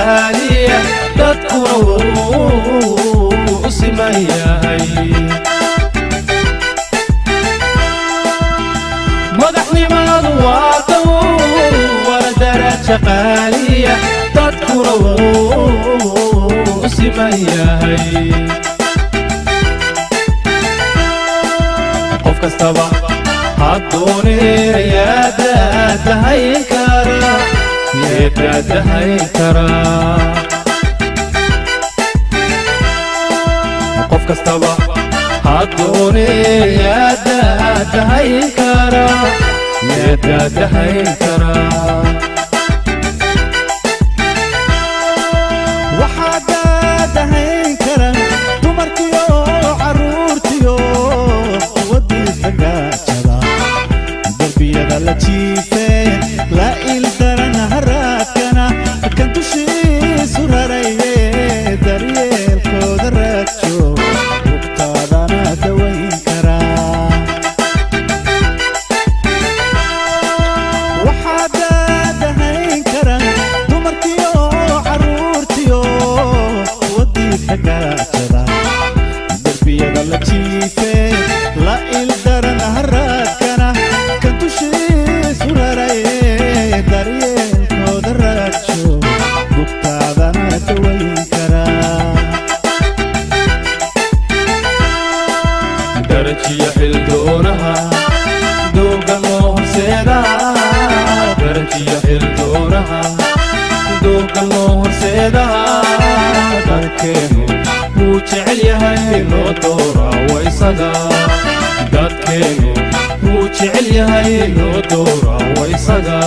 shaqaaliya dadkuna wuu siman yahay madaxnimadu waa taw wala darajo qaaliya dadkuna wuu siman yahay qof kastaba haddooneer yaa daadahayn kara qof kastaba haddooneer yaa daadahayn kara waxaa daadahayn kara dumarkiyo carruurtiyo waddiisa gaajada darbiyada la jiifee la ildaran haraadkana kan dushiisu raraye daryeelkooda raadjo bugtaadana dawayn karaa waxaa daadahayn kara dumarkiyo carruurtiyo waddiisa gaajada darbiyada la jiifee la ildaran haraadkana kan dushiisu raraye daryeelkooda raadjo bugtaadana dawayn karaa darajiya xildoonaha dooga loo horseedaa darajiya xildoonaha dooga loo horseedaa dadkeenu wuu jecel yahay loo dooraa waa isaga dadkeenu wuu jecel yahay loo dooraa waa isaga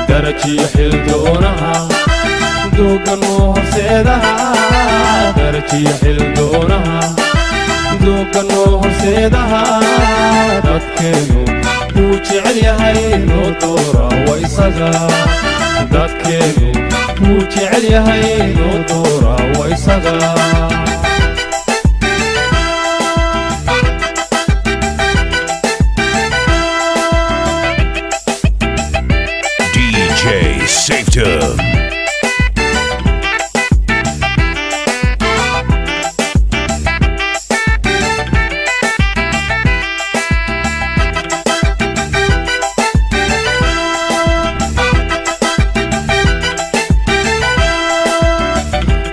darajiya xildoonaha dooga loo horseedaa darajiya xildoonaha dooga loo horseedaa dadkeenu wuu jecel yahay loo dooraa waa isaga dadkeenu wuu jecel yahay loo dooraa waa isaga DJ Safeton.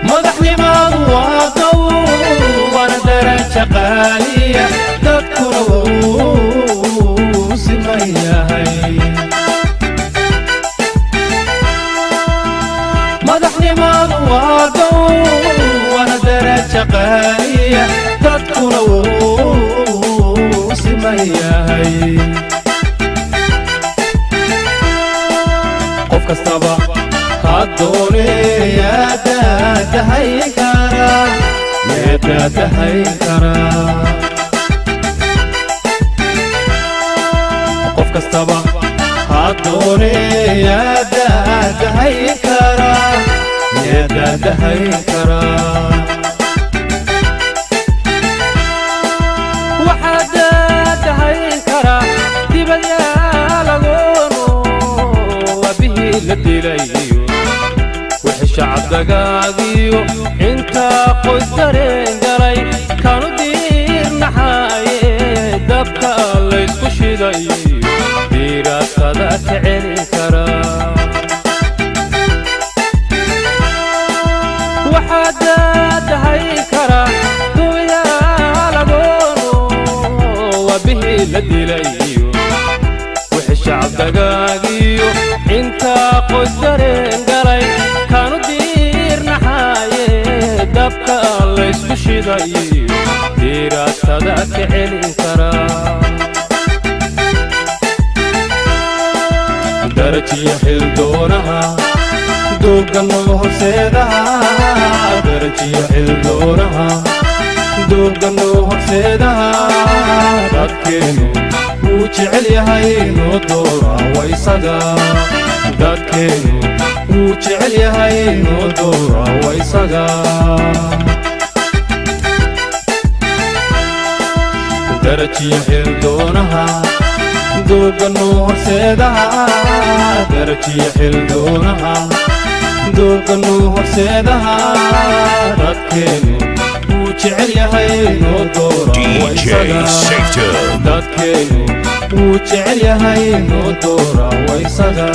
madaxnimadu waa taw wala darajo qaaliya dadkuna wuu siman yahay madaxnimadu waa taw wala darajo qaaliya dadkuna wuu siman yahay qof kastaba haddooneer yaa daadahayn kara qof kastaba haddooneer yaa daadahayn kara waxaa daadahayn kara dibadyaalagoono wabihii la dilayo wixii shacabdagaagiyo intaa qoys dareen galay kanu diirnaxaaye dabka laysku shidayo diiraatada ka celin kara waxaa daadahayn kara dubyaalagoono wabihii la dilayo wixii shacabdagaagiyo intaa qoys dareen galay kanu diirnaxaaye dabka laysku shidayo diiraatada ka celin kara darajiya xildoonaha dooga loo horseedaa darajiya xildoonaha dooga loo horseedaa dadkeenu wuu jecel yahay loo dooraa waa isaga dadkeenu wuu jecel yahay loo dooraa waa isaga darajiya xildoonaha دوغا نور سيدها درجي حلدونها دوغا نور سيدها دادكينو وجعل يهي نو دورا ويسدا دادكينو وجعل يهي نو دورا ويسدا